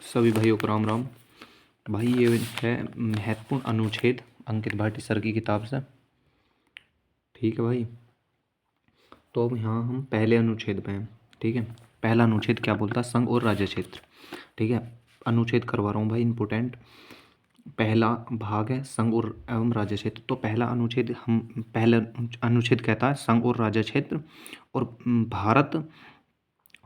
सभी भाइयों को राम राम। भाई ये है महत्वपूर्ण अनुच्छेद अंकित भाटी सर की किताब से। ठीक है भाई, तो अब यहाँ हम पहले अनुच्छेद पे हैं। ठीक है, पहला अनुच्छेद क्या बोलता है? संघ और राज्य क्षेत्र। ठीक है, अनुच्छेद करवा रहा हूँ भाई, इम्पोर्टेंट। पहला भाग है संघ और एवं राज्य क्षेत्र। तो पहला अनुच्छेद पहला अनुच्छेद कहता है संघ और राज्य क्षेत्र और भारत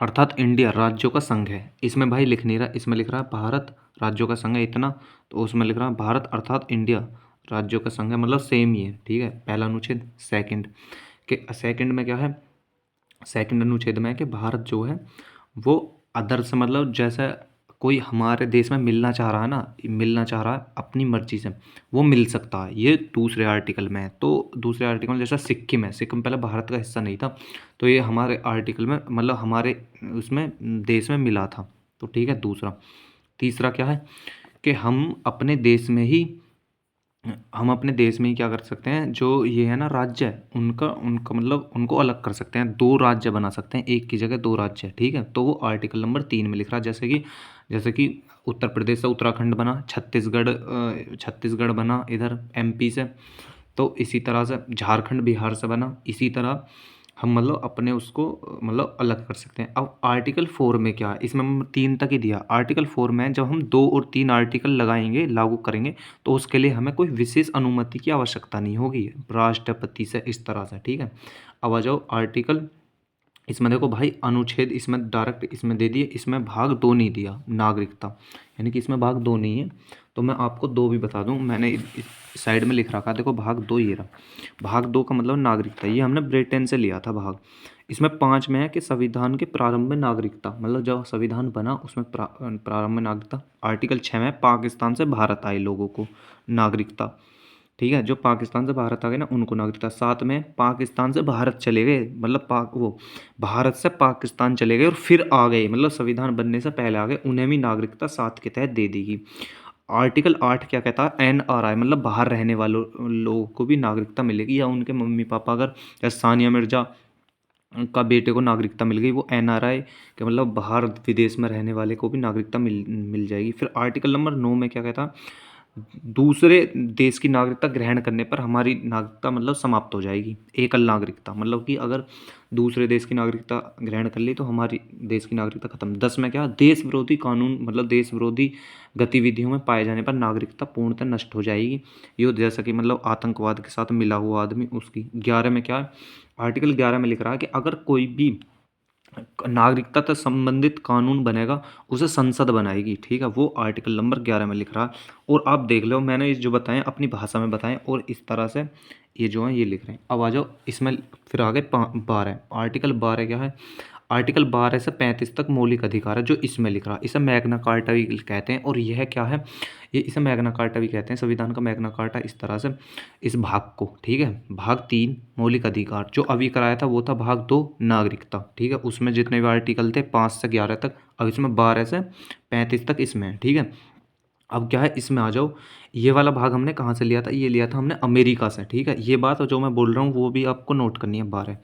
अर्थात इंडिया राज्यों का संघ है। इसमें भाई लिख नहीं रहा, इसमें लिख रहा है भारत राज्यों का संघ है इतना, तो उसमें लिख रहा है भारत अर्थात इंडिया राज्यों का संघ है, मतलब सेम ही है। ठीक है, पहला अनुच्छेद। सेकंड के सेकंड में क्या है? सेकंड अनुच्छेद में है कि भारत जो है वो अदर से, मतलब जैसे कोई हमारे देश में मिलना चाह रहा है ना, मिलना चाह रहा है अपनी मर्जी से, वो मिल सकता है। ये दूसरे आर्टिकल में है। तो दूसरे आर्टिकल में जैसा सिक्किम है, सिक्किम पहले भारत का हिस्सा नहीं था, तो ये हमारे आर्टिकल में, मतलब हमारे उसमें देश में मिला था। तो ठीक है, दूसरा। तीसरा क्या है कि हम अपने देश में ही क्या कर सकते हैं, जो ये है ना राज्य है उनका उनका मतलब उनको अलग कर सकते हैं, दो राज्य बना सकते हैं, एक की जगह दो राज्य है। ठीक है, तो वो आर्टिकल नंबर 3 में लिख रहा है। जैसे कि उत्तर प्रदेश से उत्तराखंड बना, छत्तीसगढ़ बना इधर एमपी से, तो इसी तरह से झारखंड बिहार से बना। इसी तरह हम मतलब अपने उसको मतलब अलग कर सकते हैं। अब आर्टिकल 4 में क्या है? इसमें हम 3 तक ही दिया। आर्टिकल 4 में जब हम 2 और 3 आर्टिकल लगाएंगे, लागू करेंगे, तो उसके लिए हमें कोई विशेष अनुमति की आवश्यकता नहीं होगी राष्ट्रपति से, इस तरह से। ठीक है, अब आ जाओ आर्टिकल। इसमें देखो भाई, अनुच्छेद इसमें डायरेक्ट इसमें दे दिए, इसमें भाग 2 नहीं दिया, नागरिकता, यानी कि इसमें भाग 2 नहीं है। तो मैं आपको 2 भी बता दूं, मैंने इस साइड में लिख रखा, देखो भाग 2 ये रहा। भाग 2 का मतलब नागरिकता, ये हमने ब्रिटेन से लिया था भाग। इसमें 5 में है कि संविधान के प्रारंभ में नागरिकता, मतलब जब संविधान बना उसमें प्रारंभ में नागरिकता। आर्टिकल 6 में पाकिस्तान से भारत आए लोगों को नागरिकता। ठीक है, जो पाकिस्तान से भारत आ गए ना उनको नागरिकता। 7 में पाकिस्तान से भारत चले गए, मतलब भारत से पाकिस्तान चले गए और फिर आ गए, मतलब संविधान बनने से पहले आ गए, उन्हें भी नागरिकता 7 के तहत दे देगी। आर्टिकल 8 क्या कहता है? NRI, मतलब बाहर रहने वालों लोगों को भी नागरिकता मिलेगी, या उनके मम्मी पापा अगर, जैसे सानिया मिर्जा का बेटे को नागरिकता मिल गई, वो NRI के मतलब बाहर विदेश में रहने वाले को भी नागरिकता मिल जाएगी। फिर आर्टिकल नंबर 9 में क्या कहता है? दूसरे देश की नागरिकता ग्रहण करने पर हमारी नागरिकता मतलब समाप्त हो जाएगी। एकल नागरिकता, मतलब कि अगर दूसरे देश की नागरिकता ग्रहण कर ली तो हमारी देश की नागरिकता खत्म। 10 में क्या? देश विरोधी कानून, मतलब देश विरोधी गतिविधियों में पाए जाने पर नागरिकता पूर्णतः नष्ट हो जाएगी। ये जैसा कि मतलब आतंकवाद के साथ मिला हुआ आदमी, उसकी। 11 में क्या है? आर्टिकल 11 में लिख रहा है कि अगर कोई भी नागरिकता से संबंधित कानून बनेगा उसे संसद बनाएगी। ठीक है, वो आर्टिकल नंबर 11 में लिख रहा है। और आप देख लो, मैंने इस जो बताएं अपनी भाषा में बताएं, और इस तरह से ये जो है ये लिख रहे हैं। अब आ जाओ इसमें, फिर आगे 12। आर्टिकल 12 क्या है? आर्टिकल 12 से 35 तक मौलिक अधिकार है, जो इसमें लिख रहा है। इसे मैग्ना कार्टा भी कहते हैं। और यह क्या है? ये इसे मैग्ना कार्टा भी कहते हैं, संविधान का मैग्ना कार्टा, इस तरह से इस भाग को। ठीक है, भाग 3 मौलिक अधिकार जो अभी कराया था वो था भाग 2 नागरिकता। ठीक है, उसमें जितने भी आर्टिकल थे 5 से 11 तक, अब इसमें 12 से 35 तक इसमें है। ठीक है, अब क्या है इसमें आ जाओ। ये वाला भाग हमने कहाँ से लिया था? ये लिया था हमने अमेरिका से। ठीक है, ये बात जो मैं बोल रहा हूँ वो भी आपको नोट करनी है। 12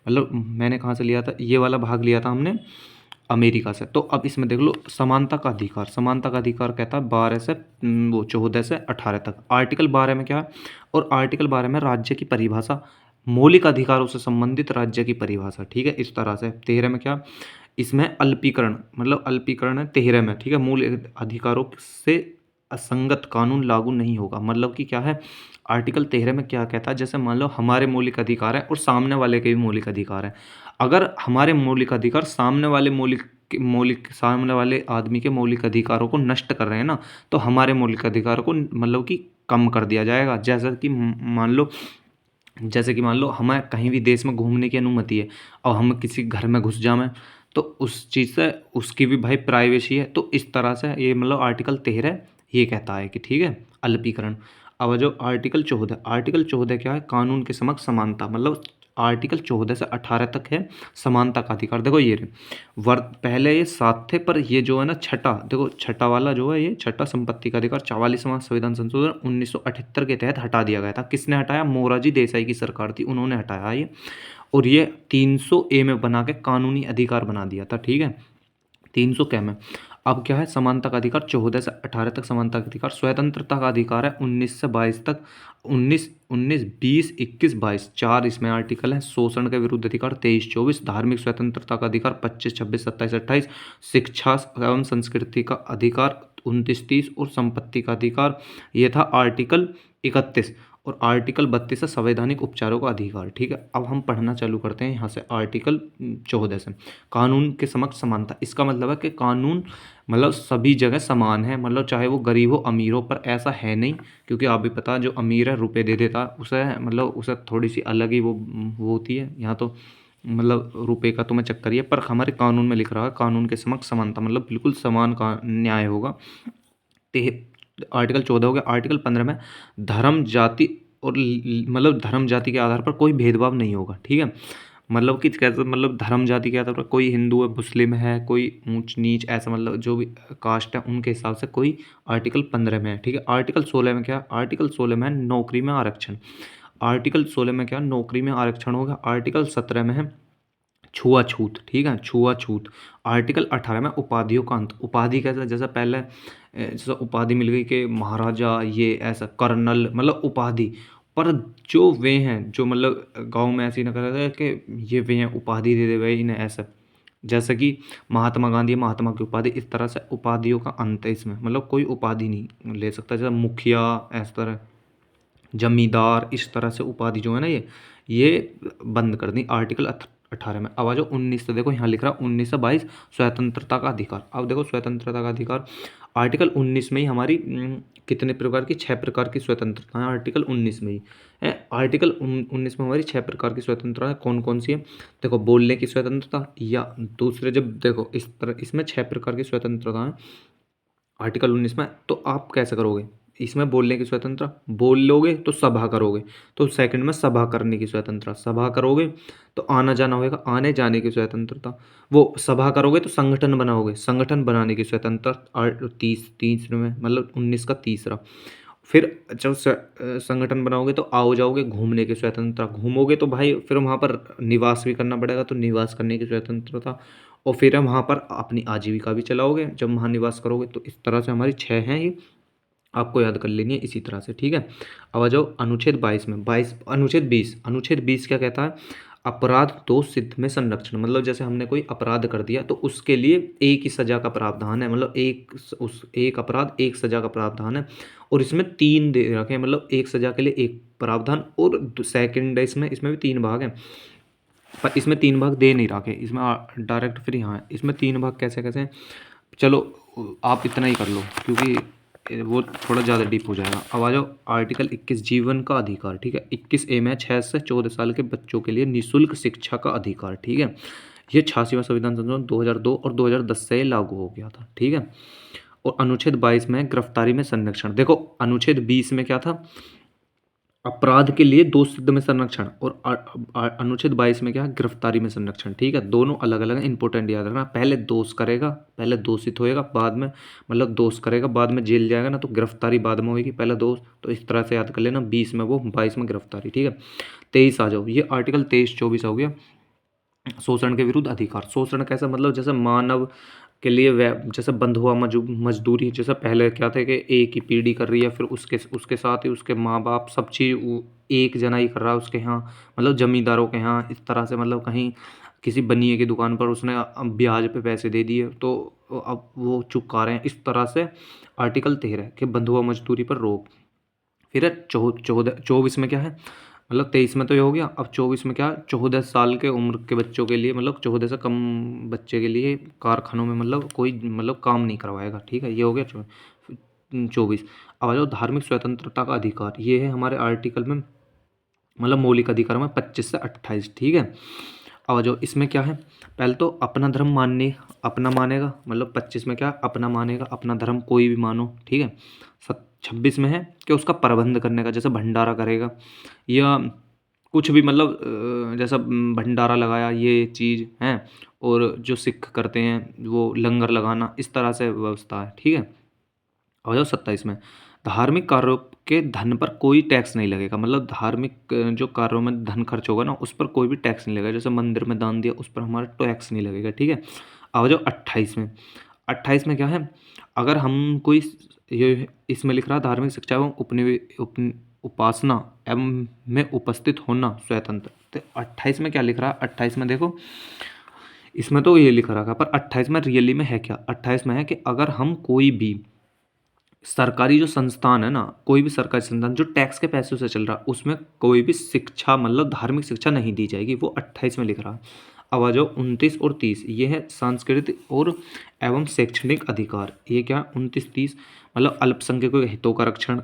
मतलब मैंने कहाँ से लिया था? ये वाला भाग लिया था हमने अमेरिका से। तो अब इसमें देख लो, समानता का अधिकार। समानता का अधिकार कहता है 12 से वो 14 से 18 तक। आर्टिकल 12 में क्या है? और आर्टिकल 12 में राज्य की परिभाषा, मौलिक अधिकारों से संबंधित राज्य की परिभाषा। ठीक है, इस तरह से। 13 में क्या? इसमें अल्पीकरण, मतलब अल्पीकरण है 13 में। ठीक है, मूल अधिकारों से असंगत कानून लागू नहीं होगा, मतलब कि क्या है? आर्टिकल 13 में क्या कहता है? जैसे मान लो हमारे मौलिक अधिकार है और सामने वाले के भी मौलिक अधिकार है। अगर हमारे मौलिक अधिकार सामने वाले आदमी के मौलिक अधिकारों को नष्ट कर रहे हैं ना, तो हमारे मौलिक अधिकारों को मतलब कि कम कर दिया जाएगा। जैसे कि मान लो हमें कहीं भी देश में घूमने की अनुमति है और हम किसी घर में घुस जाएं, तो उस चीज़ से उसकी भी भाई प्राइवेसी है। तो इस तरह से ये मतलब आर्टिकल 13 ये कहता है कि ठीक है, अल्पीकरण। अब जो आर्टिकल 14, आर्टिकल 14 क्या है? कानून के समक्ष समानता, मतलब आर्टिकल 14 से 18 तक है समानता का अधिकार। देखो ये पहले ये 7 थे, पर ये जो है ना छठा, देखो छठा वाला जो है, ये छठा संपत्ति का अधिकार 44वां संविधान संशोधन 1978 के तहत हटा दिया गया था। किसने हटाया? मोरारजी देसाई की सरकार थी, उन्होंने हटाया ये। और ये 300A में बना के कानूनी अधिकार बना दिया था। ठीक है, 300 क्या में? अब क्या है, समानता का अधिकार 14 से 18 तक समानता का अधिकार। स्वतंत्रता का अधिकार है 19 से 22 तक। 19 20 21 22 4 इसमें आर्टिकल है। शोषण के विरुद्ध अधिकार 23 24। धार्मिक स्वतंत्रता का अधिकार 25 26 27 28। शिक्षा एवं संस्कृति का अधिकार 29 30। और संपत्ति का अधिकार ये था आर्टिकल 31। और आर्टिकल 32 है संवैधानिक उपचारों का अधिकार। ठीक है, अब हम पढ़ना चालू करते हैं यहाँ से आर्टिकल 14 से। कानून के समक्ष समानता, इसका मतलब है कि कानून मतलब सभी जगह समान है, मतलब चाहे वो गरीब हो अमीर हो, पर ऐसा है नहीं, क्योंकि आप भी पता जो अमीर है रुपए दे देता उसे, मतलब उसे थोड़ी सी अलग ही वो होती है। यहाँ तो मतलब रुपए का तुम्हें चक्कर ही है, पर हमारे कानून में लिख रहा है कानून के समक्ष समानता, मतलब बिल्कुल समान का न्याय होगा। आर्टिकल 14 हो गया। आर्टिकल 15 में धर्म जाति और मतलब धर्म जाति के आधार पर कोई भेदभाव नहीं होगा। ठीक है, मतलब कि कैसे, मतलब धर्म जाति के आधार पर कोई हिंदू है मुस्लिम है कोई ऊंच नीच ऐसा, मतलब जो भी कास्ट है उनके हिसाब से कोई आर्टिकल 15 में है। ठीक है, आर्टिकल 16 में क्या, आर्टिकल 16 में नौकरी में आरक्षण। आर्टिकल 16 में क्या, नौकरी में आरक्षण होगा। आर्टिकल 17 में है छुआछूत। ठीक है, छुआछूत। आर्टिकल 18 में उपाधियों का अंत। उपाधि कैसा, जैसा पहले जैसा उपाधि मिल गई कि महाराजा ये ऐसा कर्नल, मतलब उपाधि, पर जो वे हैं जो मतलब गांव में ऐसे ही ना कर रहे थे कि ये वे हैं उपाधि दे दे भाई इन्हें ऐसा, जैसे कि महात्मा गांधी महात्मा की उपाधि, इस तरह से उपाधियों का अंत है इसमें, मतलब कोई उपाधि नहीं ले सकता, जैसे मुखिया इस तरह, जमींदार, इस तरह से उपाधि जो है ना ये बंद कर दी आर्टिकल 18 में। अब आ जाओ 19 से, देखो यहाँ लिख रहा 19 से 22 स्वतंत्रता का अधिकार। अब देखो स्वतंत्रता का अधिकार आर्टिकल 19 में ही हमारी कितने प्रकार की, 6 प्रकार की स्वतंत्रता है आर्टिकल 19 में ही है। आर्टिकल 19 में हमारी 6 प्रकार की स्वतंत्रता है। कौन कौन सी है, देखो बोलने की स्वतंत्रता, या दूसरे जब देखो इस तरह इसमें 6 प्रकार की स्वतंत्रता है आर्टिकल 19 में। तो आप कैसे करोगे, इसमें बोलने की स्वतंत्रता, बोल लोगे तो सभा करोगे, तो सेकंड में सभा करने की स्वतंत्रता, सभा करोगे तो आना जाना होगा, आने जाने की स्वतंत्रता, वो सभा करोगे तो संगठन बनाओगे, संगठन बनाने की स्वतंत्रता। 30 में मतलब 19 का तीसरा। फिर जब संगठन बनाओगे तो आओ जाओगे, घूमने की स्वतंत्रता, घूमोगे तो भाई फिर वहाँ पर निवास भी करना पड़ेगा, तो निवास करने की स्वतंत्रता। और फिर हम वहाँ पर अपनी आजीविका भी चलाओगे जब वहाँ निवास करोगे। तो इस तरह से हमारी 6 हैं ये, आपको याद कर लेनी है इसी तरह से। ठीक है, अब आ जाओ अनुच्छेद 22 में, 22 अनुच्छेद 20 क्या कहता है, अपराध दोष सिद्ध में संरक्षण, मतलब जैसे हमने कोई अपराध कर दिया तो उसके लिए एक ही सजा का प्रावधान है, मतलब एक अपराध एक सजा का प्रावधान है। और इसमें 3 दे रखे हैं, मतलब एक सजा के लिए एक प्रावधान, और सेकंड है इसमें भी 3 भाग हैं, पर इसमें 3 भाग दे नहीं रखे इसमें, डायरेक्ट फिर यहाँ है इसमें 3 भाग कैसे कैसे हैं? चलो आप इतना ही कर लो क्योंकि वो थोड़ा ज़्यादा डीप हो जाएगा। अब आ जाओ आर्टिकल 21 जीवन का अधिकार। ठीक है, 21A में 6 से 14 साल के बच्चों के लिए निःशुल्क शिक्षा का अधिकार। ठीक है, ये 86वां संविधान संशोधन 2002 और 2010 से लागू हो गया था। ठीक है, और अनुच्छेद 22 में गिरफ्तारी में संरक्षण। देखो अनुच्छेद 20 में क्या था, अपराध के लिए दोष सिद्ध में संरक्षण, और अनुच्छेद 22 में क्या है, गिरफ्तारी में संरक्षण। ठीक है, दोनों अलग अलग इंपॉर्टेंट याद रखना। पहले दोष करेगा, पहले दोषित होएगा, बाद में मतलब दोष करेगा बाद में जेल जाएगा ना, तो गिरफ्तारी बाद में होगी, पहले दोष। तो इस तरह से याद कर लेना, 20 में वो, 22 में गिरफ्तारी। ठीक है, 23 आ जाओ, ये आर्टिकल 23 24 हो गया, शोषण के विरुद्ध अधिकार। शोषण कैसा, मतलब जैसे मानव के लिए जैसे बंधुआ मजदूरी, जैसे पहले क्या थे कि एक ही पीढ़ी कर रही है, फिर उसके उसके साथ ही उसके माँ बाप सब चीज़ एक जना ही कर रहा है उसके यहाँ, मतलब जमींदारों के यहाँ, इस तरह से, मतलब कहीं किसी बनिए की दुकान पर उसने ब्याज पे पैसे दे दिए तो अब वो चुका रहे हैं, इस तरह से। आर्टिकल 13 कि बंधुआ मजदूरी पर रोक। फिर है 24 में क्या है, मतलब 23 में तो ये हो गया, अब 24 में क्या, 14 साल के उम्र के बच्चों के लिए, मतलब 14 से कम बच्चे के लिए कारखानों में मतलब कोई मतलब काम नहीं करवाएगा। ठीक है, ये हो गया 24। अब आ जाओ धार्मिक स्वतंत्रता का अधिकार, ये है हमारे आर्टिकल में, मतलब मौलिक अधिकार में 25 से 28। ठीक है, अब आ जाओ इसमें क्या है, पहले तो अपना धर्म मानने, अपना मानेगा, मतलब 25 में क्या, अपना मानेगा, अपना धर्म कोई भी मानो। ठीक है, 26 में है कि उसका प्रबंध करने का, जैसे भंडारा करेगा या कुछ भी, मतलब जैसा भंडारा लगाया ये चीज़ है, और जो सिख करते हैं वो लंगर लगाना, इस तरह से व्यवस्था है। ठीक है, आ जाओ 27 में, धार्मिक कार्यों के धन पर कोई टैक्स नहीं लगेगा, मतलब धार्मिक जो कार्यों में धन खर्च होगा ना उस पर कोई भी टैक्स नहीं लगेगा, जैसे मंदिर में दान दिया उस पर हमारा टैक्स नहीं लगेगा। ठीक है, आ जाओ 28 में, 28 में क्या है, अगर हम कोई ये इसमें लिख रहा धार्मिक शिक्षा एवं उपासना एवं में उपस्थित होना स्वतंत्र, तो 28 में क्या लिख रहा है, 28 में देखो, इसमें तो ये लिख रखा, पर 28 में रियली में है क्या, 28 में है कि अगर हम कोई भी सरकारी जो संस्थान है ना, कोई भी सरकारी संस्थान जो टैक्स के पैसों से चल रहा, उसमें कोई भी शिक्षा मतलब धार्मिक शिक्षा नहीं दी जाएगी, वो 28 में लिख रहा है। अब आ जाओ 29 और 30, ये है सांस्कृतिक और एवं शैक्षणिक अधिकार, ये क्या 29 30 मतलब अल्पसंख्यकों के हितों का रक्षण,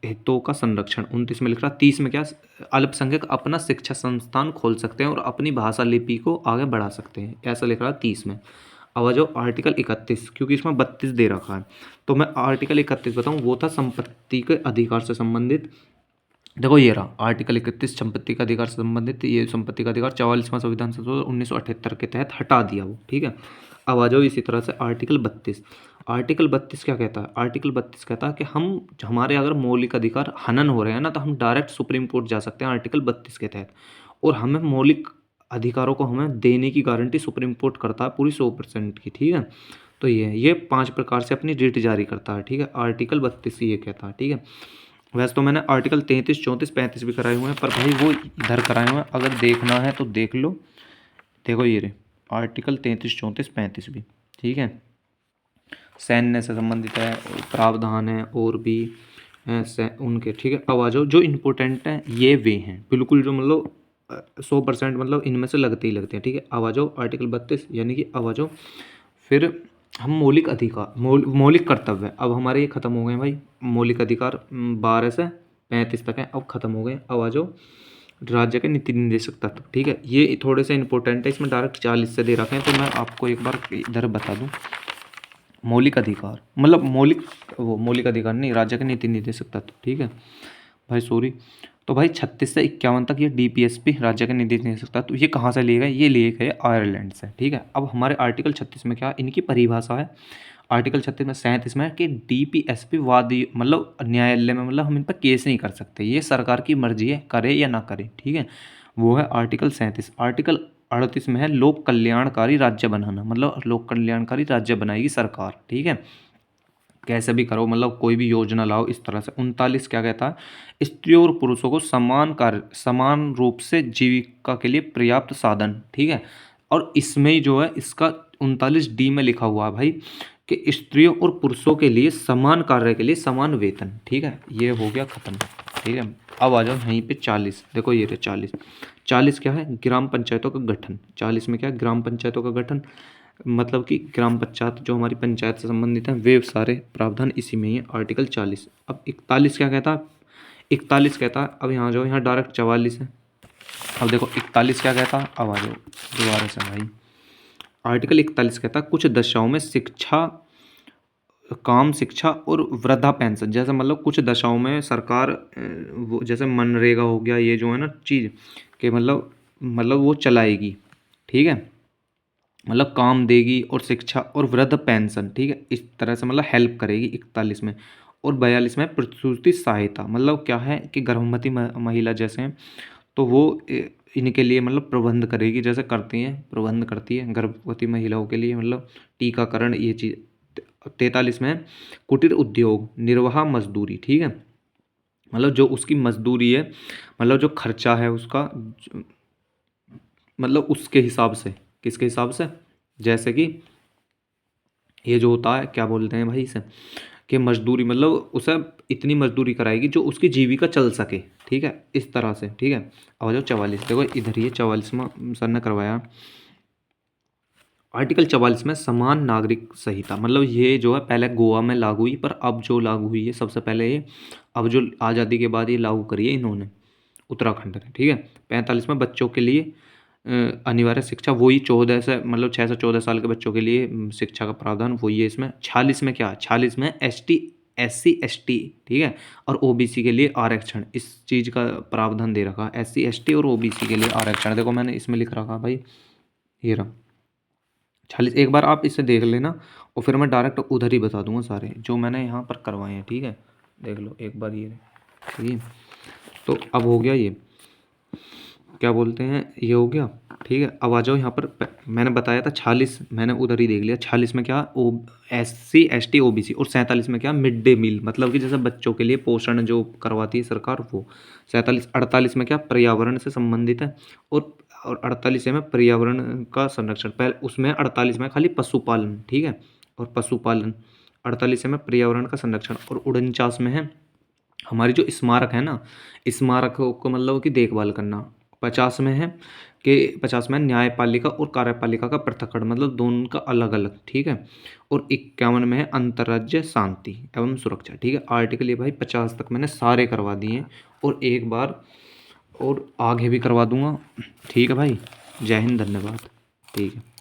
हितों का संरक्षण 29 में लिख रहा। 30 में क्या, अल्पसंख्यक अपना शिक्षा संस्थान खोल सकते हैं और अपनी भाषा लिपि को आगे बढ़ा सकते हैं, ऐसा लिख रहा 30 में। अब आ जाओ आर्टिकल 31, क्योंकि इसमें 32 दे रखा है, तो मैं आर्टिकल 31 बताऊं, वो था संपत्ति के अधिकार से संबंधित। देखो ये रहा आर्टिकल 31 संपत्ति का अधिकार से संबंधित, ये संपत्ति का अधिकार 44वां संविधान संशोधन 1978 के तहत हटा दिया वो, ठीक है। अब आ जाओ इसी तरह से आर्टिकल 32, आर्टिकल 32 क्या कहता है, आर्टिकल 32 कहता है कि हम हमारे अगर मौलिक अधिकार हनन हो रहे हैं ना, तो हम डायरेक्ट सुप्रीम कोर्ट जा सकते हैं आर्टिकल 32 के तहत, और हमें मौलिक अधिकारों को हमें देने की गारंटी सुप्रीम कोर्ट करता है पूरी 100% की, ठीक है। तो ये 5 प्रकार से अपनी रिट जारी करता है, ठीक है, आर्टिकल 32 ये कहता है, ठीक है। वैसे तो मैंने आर्टिकल 33 34 35 भी कराए हुए हैं, पर भाई वो इधर कराए हुए हैं, अगर देखना है तो देख लो। देखो ये रहे आर्टिकल 33 34 35 भी, ठीक है, सैन्य से संबंधित है, प्रावधान है और भी उनके, ठीक है। अब आ जाओ जो इम्पोर्टेंट हैं ये वे हैं बिल्कुल, जो मतलब 100% मतलब इनमें से लगते ही लगते हैं, ठीक है। अब आ जाओ आर्टिकल 32, यानी कि अब आ जाओ फिर हम मौलिक अधिकार मौलिक कर्तव्य, अब हमारे ये खत्म हो गए भाई, मौलिक अधिकार 12 से 35 तक है, अब खत्म हो गए। अब आ जाओ राज्य के नीति निर्देशक तत्व, ठीक है, ये थोड़े से इंपॉर्टेंट है, इसमें डायरेक्ट 40 से दे रखे हैं, तो मैं आपको एक बार इधर बता दूं। मौलिक अधिकार मतलब मौलिक अधिकार नहीं, राज्य के नीति निर्देशक तत्व, ठीक है भाई, सॉरी। तो भाई 36 से 51 तक ये डीपीएसपी राज्य के निर्देश नहीं सकता, तो ये कहाँ से लिए गए, ये लिए गए आयरलैंड से, ठीक है। अब हमारे आर्टिकल 36 में क्या इनकी परिभाषा है, आर्टिकल 36 में 37 में कि डीपीएसपी वादी मतलब न्यायालय में मतलब हम इन पर केस नहीं कर सकते, ये सरकार की मर्जी है करे या ना करे, ठीक है, वो है आर्टिकल 37। आर्टिकल 38 में है लोक कल्याणकारी राज्य बनाना, मतलब लोक कल्याणकारी राज्य बनाएगी सरकार, ठीक है, कैसे भी करो मतलब कोई भी योजना लाओ इस तरह से। 39 क्या कहता है, स्त्रियों और पुरुषों को समान रूप से जीविका के लिए पर्याप्त साधन, ठीक है। और इसमें जो है इसका 39D में लिखा हुआ है भाई कि स्त्रियों और पुरुषों के लिए समान कार्य के लिए समान वेतन, ठीक है, ये हो गया खत्म, ठीक है। अब आ जाओ यहीं पे 40, देखो ये रहे 40 क्या है, ग्राम पंचायतों का गठन, 40 में क्या है, ग्राम पंचायतों का गठन, मतलब कि ग्राम पंचायत जो हमारी पंचायत से संबंधित है वे सारे प्रावधान इसी में ही है, आर्टिकल 40। अब 41 क्या कहता है, 41 कहता है, अब यहाँ जाओ, यहाँ डायरेक्ट 44 है। अब देखो 41 क्या कहता है, अब आ जाओ दोबारा से भाई, आर्टिकल 41 कहता है कुछ दशाओं में शिक्षा, काम शिक्षा और वृद्धा पेंशन, जैसे मतलब कुछ दशाओं में सरकार वो जैसे मनरेगा हो गया, ये जो है ना चीज़ कि मतलब वो चलाएगी, ठीक है, मतलब काम देगी, और शिक्षा और वृद्ध पेंशन, ठीक है, इस तरह से मतलब हेल्प करेगी 41 में। और 42 में प्रसूति सहायता, मतलब क्या है कि गर्भवती महिला जैसे हैं तो वो इनके लिए मतलब प्रबंध करेगी, जैसे करती हैं प्रबंध करती है गर्भवती महिलाओं के लिए, मतलब टीकाकरण ये चीज़। 43 में कुटीर उद्योग निर्वाह मजदूरी, ठीक है, मतलब जो उसकी मजदूरी है, मतलब जो खर्चा है उसका मतलब उसके हिसाब से, किसके हिसाब से, जैसे कि ये जो होता है क्या बोलते हैं भाई इसे, कि मजदूरी मतलब उसे इतनी मजदूरी कराएगी जो उसकी जीविका चल सके, ठीक है, इस तरह से, ठीक है। अब आ जाओ 44, देखो इधर ये 44वां सर ने करवाया, आर्टिकल 44 में समान नागरिक संहिता, मतलब ये जो है पहले गोवा में लागू हुई, पर अब जो लागू हुई है सबसे पहले ये, अब जो आज़ादी के बाद ये लागू करी है इन्होंने उत्तराखंड ने, ठीक है। 45 में बच्चों के लिए अनिवार्य शिक्षा, वही 14 से मतलब 6 से 14 साल के बच्चों के लिए शिक्षा का प्रावधान वही है इसमें। 46 में क्या, 46 में ST SC ST, ठीक है, और OBC के लिए आरक्षण, इस चीज़ का प्रावधान दे रखा है, SC ST और OBC के लिए आरक्षण, देखो मैंने इसमें लिख रखा भाई, ये रहा 46, एक बार आप इसे देख लेना और फिर मैं डायरेक्ट उधर ही बता दूंगा सारे जो मैंने यहाँ पर करवाए हैं, ठीक है, देख लो एक बार ये, ठीक है। तो अब हो गया ये, क्या बोलते हैं, ये हो गया। ठीक है, अब आ जाओ यहाँ पर। मैंने बताया था 46, मैंने उधर ही देख लिया। 46 में क्या, ओ SC ST OBC, और 47 में क्या, मिड डे मील, मतलब कि जैसे बच्चों के लिए पोषण जो करवाती है सरकार वो। 47 48 में क्या, पर्यावरण से संबंधित है। और 48 में पर्यावरण का संरक्षण। पहले उसमें 48 में खाली पशुपालन, ठीक है, और पशुपालन। 48 में पर्यावरण का संरक्षण। और 49 में है हमारी जो स्मारक है ना, स्मारक को मतलब कि देखभाल करना। 50 में है कि 50 में न्यायपालिका और कार्यपालिका का पृथक्करण, मतलब दोनों का अलग अलग, ठीक है। और 51 में है अंतर्राज्यीय शांति एवं सुरक्षा, ठीक है। आर्टिकल ये भाई 50 तक मैंने सारे करवा दिए हैं, और एक बार और आगे भी करवा दूंगा। ठीक है भाई, जय हिंद, धन्यवाद। ठीक है।